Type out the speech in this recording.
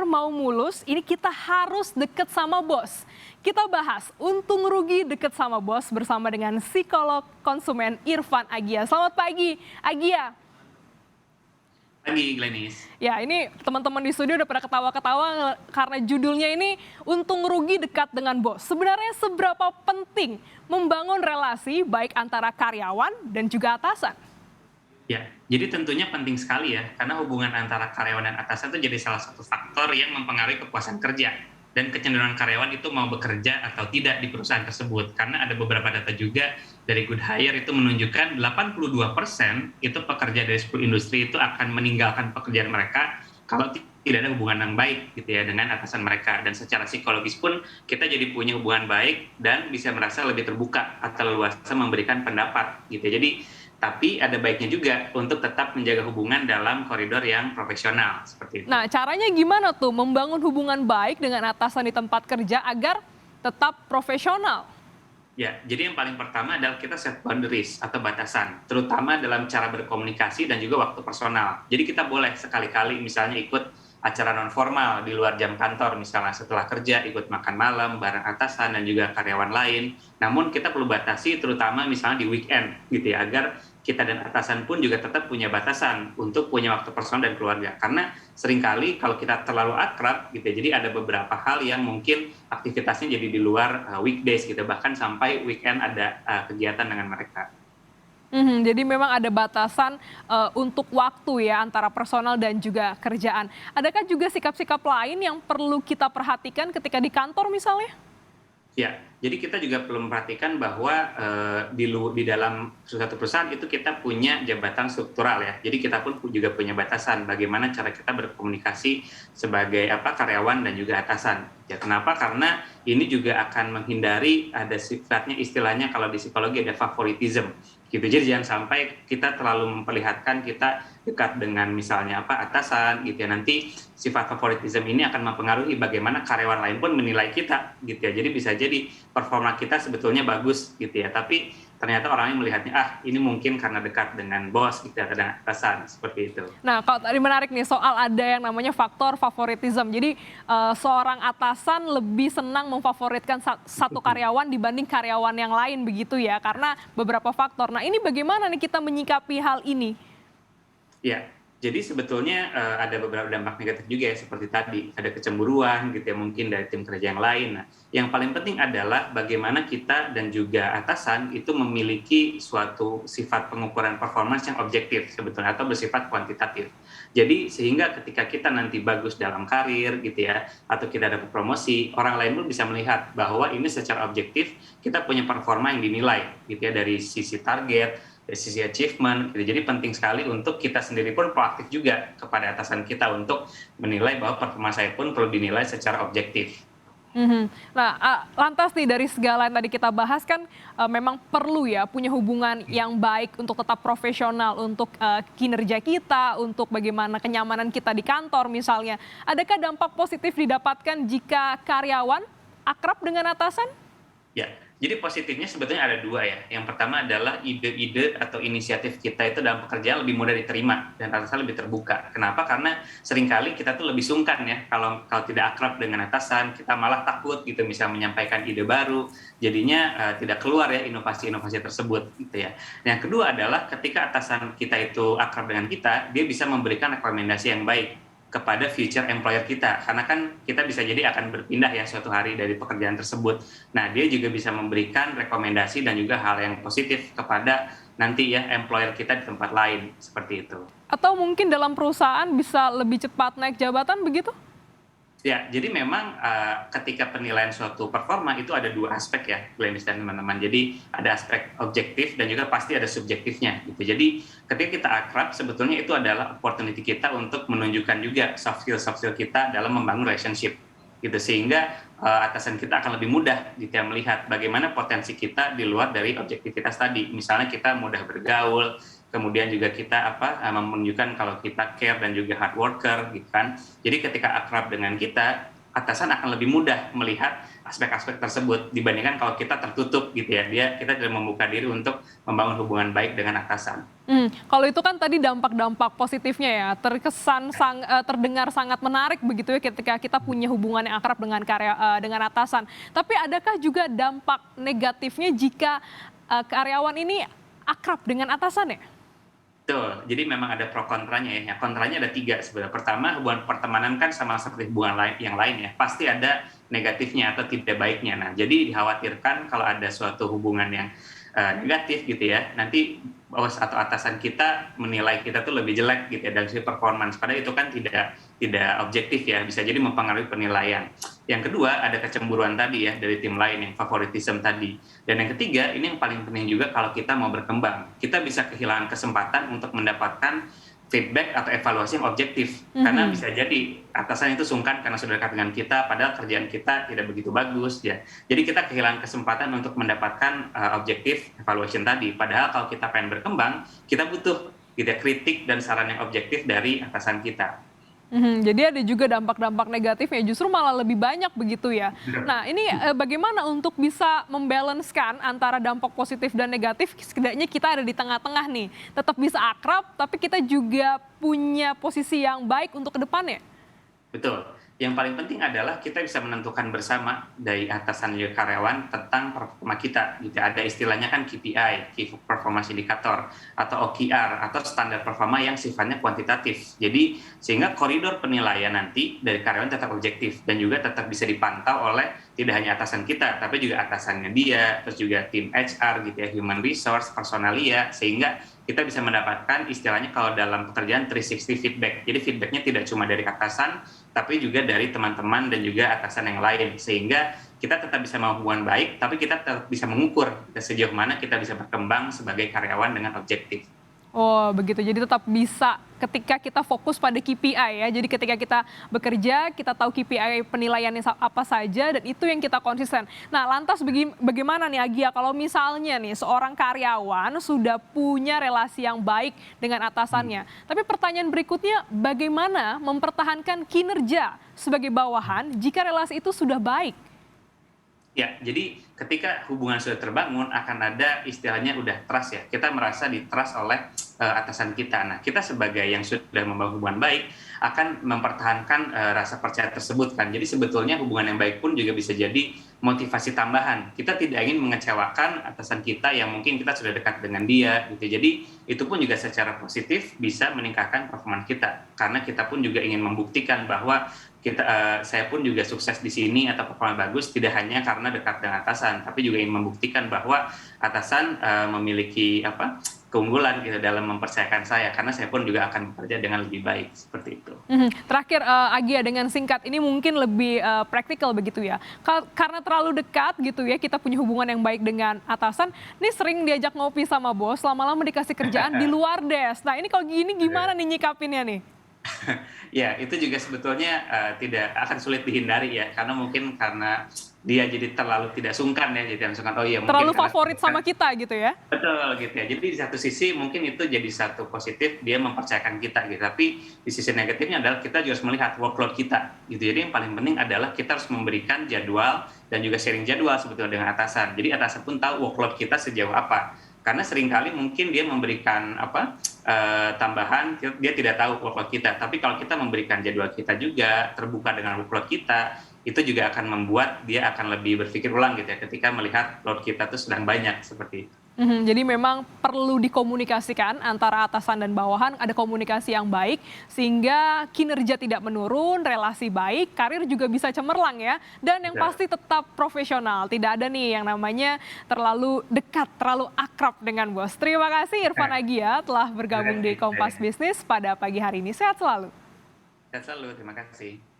karir mau mulus, ini kita harus deket sama bos. Kita bahas untung rugi deket sama bos bersama dengan psikolog konsumen Irfan Agia. Selamat pagi, Agia. Pagi, Glenis. Ya, ini teman-teman di studio udah pada ketawa-ketawa karena judulnya ini untung rugi dekat dengan bos. Sebenarnya seberapa penting membangun relasi baik antara karyawan dan juga atasan? Ya, jadi tentunya penting sekali ya, karena hubungan antara karyawan dan atasan itu jadi salah satu faktor yang mempengaruhi kepuasan kerja dan kecenderungan karyawan itu mau bekerja atau tidak di perusahaan tersebut. Karena ada beberapa data juga dari Good Hire itu menunjukkan 82% itu pekerja dari 10 industri itu akan meninggalkan pekerjaan mereka kalau tidak ada hubungan yang baik gitu ya dengan atasan mereka. Dan secara psikologis pun kita jadi punya hubungan baik dan bisa merasa lebih terbuka atau leluasa memberikan pendapat gitu. Tapi ada baiknya juga untuk tetap menjaga hubungan dalam koridor yang profesional, seperti itu. Nah, caranya gimana tuh membangun hubungan baik dengan atasan di tempat kerja agar tetap profesional? Ya, jadi yang paling pertama adalah kita set boundaries atau batasan, terutama dalam cara berkomunikasi dan juga waktu personal. Jadi kita boleh sekali-kali misalnya ikut acara non formal di luar jam kantor, misalnya setelah kerja ikut makan malam bareng atasan dan juga karyawan lain. Namun kita perlu batasi terutama misalnya di weekend gitu ya, agar kita dan atasan pun juga tetap punya batasan untuk punya waktu personal dan keluarga. Karena seringkali kalau kita terlalu akrab gitu ya, jadi ada beberapa hal yang mungkin aktivitasnya jadi di luar weekdays gitu, bahkan sampai weekend ada kegiatan dengan mereka. Jadi memang ada batasan untuk waktu ya antara personal dan juga kerjaan. Adakah juga sikap-sikap lain yang perlu kita perhatikan ketika di kantor misalnya? Ya, jadi kita juga perlu memperhatikan bahwa di dalam suatu perusahaan itu kita punya jabatan struktural ya. Jadi kita pun juga punya batasan bagaimana cara kita berkomunikasi sebagai karyawan dan juga atasan. Ya, kenapa? Karena ini juga akan menghindari ada sifatnya istilahnya kalau di psikologi ada favoritism gitu. Jadi jangan sampai kita terlalu memperlihatkan kita dekat dengan misalnya atasan gitu ya. Nanti sifat favoritism ini akan mempengaruhi bagaimana karyawan lain pun menilai kita gitu ya. Jadi bisa jadi performa kita sebetulnya bagus gitu ya, tapi ternyata orangnya melihatnya ini mungkin karena dekat dengan bos gitu ya, dengan atasan seperti itu. Nah, kalau tadi menarik nih soal ada yang namanya faktor favoritism. Jadi seorang atasan lebih senang memfavoritkan satu karyawan dibanding karyawan yang lain begitu ya, karena beberapa faktor. Nah, ini bagaimana nih kita menyikapi hal ini? Ya, jadi sebetulnya ada beberapa dampak negatif juga ya seperti tadi, ada kecemburuan gitu ya mungkin dari tim kerja yang lain. Nah, yang paling penting adalah bagaimana kita dan juga atasan itu memiliki suatu sifat pengukuran performance yang objektif sebetulnya atau bersifat kuantitatif. Jadi sehingga ketika kita nanti bagus dalam karir gitu ya atau kita dapat promosi, orang lain pun bisa melihat bahwa ini secara objektif kita punya performa yang dinilai gitu ya dari sisi target, dari sisi achievement gitu. Jadi penting sekali untuk kita sendiri pun proaktif juga kepada atasan kita untuk menilai bahwa performa saya pun perlu dinilai secara objektif. Nah, lantas nih dari segala yang tadi kita bahas kan memang perlu ya punya hubungan yang baik untuk tetap profesional, untuk kinerja kita, untuk bagaimana kenyamanan kita di kantor misalnya. Adakah dampak positif didapatkan jika karyawan akrab dengan atasan? Ya, jadi positifnya sebetulnya ada dua ya. Yang pertama adalah ide-ide atau inisiatif kita itu dalam pekerjaan lebih mudah diterima dan atasan lebih terbuka. Kenapa? Karena seringkali kita tuh lebih sungkan ya kalau tidak akrab dengan atasan, kita malah takut gitu bisa menyampaikan ide baru, jadinya tidak keluar ya inovasi-inovasi tersebut gitu ya. Yang kedua adalah ketika atasan kita itu akrab dengan kita, dia bisa memberikan rekomendasi yang baik kepada future employer kita, karena kan kita bisa jadi akan berpindah ya suatu hari dari pekerjaan tersebut. Nah, dia juga bisa memberikan rekomendasi dan juga hal yang positif kepada nanti ya employer kita di tempat lain, seperti itu. Atau mungkin dalam perusahaan bisa lebih cepat naik jabatan begitu? Ya, jadi memang ketika penilaian suatu performa itu ada dua aspek ya, Glenis dan teman-teman. Jadi ada aspek objektif dan juga pasti ada subjektifnya gitu. Jadi ketika kita akrab sebetulnya itu adalah opportunity kita untuk menunjukkan juga soft skill kita dalam membangun relationship gitu, sehingga atasan kita akan lebih mudah gitu ya melihat bagaimana potensi kita di luar dari objektivitas tadi. Misalnya kita mudah bergaul, kemudian juga kita menunjukkan kalau kita care dan juga hard worker gitu kan. Jadi ketika akrab dengan kita, atasan akan lebih mudah melihat aspek-aspek tersebut dibandingkan kalau kita tertutup gitu ya. Kita tidak membuka diri untuk membangun hubungan baik dengan atasan. Kalau itu kan tadi dampak-dampak positifnya ya, terdengar sangat menarik begitu ya ketika kita punya hubungan yang akrab dengan atasan. Tapi adakah juga dampak negatifnya jika karyawan ini akrab dengan atasan ya? Betul, jadi memang ada pro kontranya ya. Kontranya ada 3 sebenarnya. Pertama, hubungan pertemanan kan sama seperti hubungan yang lain ya, pasti ada negatifnya atau tidak baiknya. Nah, jadi dikhawatirkan kalau ada suatu hubungan yang negatif gitu ya, nanti bos atau atasan kita menilai kita tuh lebih jelek gitu ya dari segi performance. Padahal itu kan tidak objektif ya, bisa jadi mempengaruhi penilaian. Yang kedua ada kecemburuan tadi ya dari tim lain yang favoritism tadi. Dan yang ketiga ini yang paling penting juga kalau kita mau berkembang, kita bisa kehilangan kesempatan untuk mendapatkan feedback atau evaluasi yang objektif. Karena bisa jadi atasan itu sungkan karena sudah dekat dengan kita, padahal kerjaan kita tidak begitu bagus ya. Jadi kita kehilangan kesempatan untuk mendapatkan objektif evaluation tadi. Padahal kalau kita pengen berkembang, kita butuh kritik dan saran yang objektif dari atasan kita. Jadi ada juga dampak-dampak negatifnya justru malah lebih banyak begitu ya. Nah ini bagaimana untuk bisa membalancekan antara dampak positif dan negatif, setidaknya kita ada di tengah-tengah nih. Tetap bisa akrab tapi kita juga punya posisi yang baik untuk ke depannya. Betul. Yang paling penting adalah kita bisa menentukan bersama dari atasan dan karyawan tentang performa kita. Gitu. Ada istilahnya kan KPI, Key Performance Indicator, atau OKR, atau standar performa yang sifatnya kuantitatif. Jadi sehingga koridor penilaian nanti dari karyawan tetap objektif dan juga tetap bisa dipantau oleh tidak hanya atasan kita, tapi juga atasannya dia, terus juga tim HR gitu ya, human resource, personalia, sehingga kita bisa mendapatkan istilahnya kalau dalam pekerjaan 360 feedback. Jadi feedbacknya tidak cuma dari atasan, tapi juga dari teman-teman dan juga atasan yang lain. Sehingga kita tetap bisa membangun hubungan baik, tapi kita tetap bisa mengukur sejauh mana kita bisa berkembang sebagai karyawan dengan objektif. Oh begitu, jadi tetap bisa ketika kita fokus pada KPI ya. Jadi ketika kita bekerja, kita tahu KPI penilaiannya apa saja dan itu yang kita konsisten. Nah lantas bagaimana nih Agia kalau misalnya nih seorang karyawan sudah punya relasi yang baik dengan atasannya. Tapi pertanyaan berikutnya, bagaimana mempertahankan kinerja sebagai bawahan jika relasi itu sudah baik? Ya, jadi ketika hubungan sudah terbangun akan ada istilahnya udah trust ya. Kita merasa di-trust oleh atasan kita. Nah, kita sebagai yang sudah membangun hubungan baik akan mempertahankan rasa percaya tersebut kan. Jadi sebetulnya hubungan yang baik pun juga bisa jadi motivasi tambahan. Kita tidak ingin mengecewakan atasan kita yang mungkin kita sudah dekat dengan dia gitu. Jadi itu pun juga secara positif bisa meningkatkan performa kita. Karena kita pun juga ingin membuktikan bahwa saya pun juga sukses di sini atau performa bagus tidak hanya karena dekat dengan atasan, tapi juga ingin membuktikan bahwa atasan memiliki keunggulan gitu dalam mempercayakan saya, karena saya pun juga akan bekerja dengan lebih baik seperti itu. Terakhir Agia dengan singkat ini mungkin lebih praktikal begitu ya. Karena terlalu dekat gitu ya, kita punya hubungan yang baik dengan atasan, ini sering diajak ngopi sama bos, lama-lama dikasih kerjaan di luar desk. Nah ini kalau gini gimana nih nyikapinnya nih? Ya, itu juga sebetulnya tidak akan sulit dihindari ya, karena dia jadi terlalu tidak sungkan ya, jadi sungkan. Oh iya, terlalu mungkin favorit sama kita gitu ya? Betul gitu ya. Jadi di satu sisi mungkin itu jadi satu positif, dia mempercayakan kita gitu. Tapi di sisi negatifnya adalah kita juga harus melihat workload kita gitu. Jadi yang paling penting adalah kita harus memberikan jadwal dan juga sharing jadwal sebetulnya dengan atasan. Jadi atasan pun tahu workload kita sejauh apa. Karena seringkali mungkin dia memberikan tambahan, dia tidak tahu workload kita. Tapi kalau kita memberikan jadwal kita juga, terbuka dengan workload kita, itu juga akan membuat dia akan lebih berpikir ulang gitu ya, ketika melihat load kita tuh sedang banyak seperti itu. Jadi memang perlu dikomunikasikan antara atasan dan bawahan, ada komunikasi yang baik sehingga kinerja tidak menurun, relasi baik, karir juga bisa cemerlang ya. Dan yang pasti tetap profesional, tidak ada nih yang namanya terlalu dekat, terlalu akrab dengan bos. Terima kasih Irfan Agia telah bergabung di Kompas Bisnis pada pagi hari ini. Sehat selalu. Sehat selalu, terima kasih.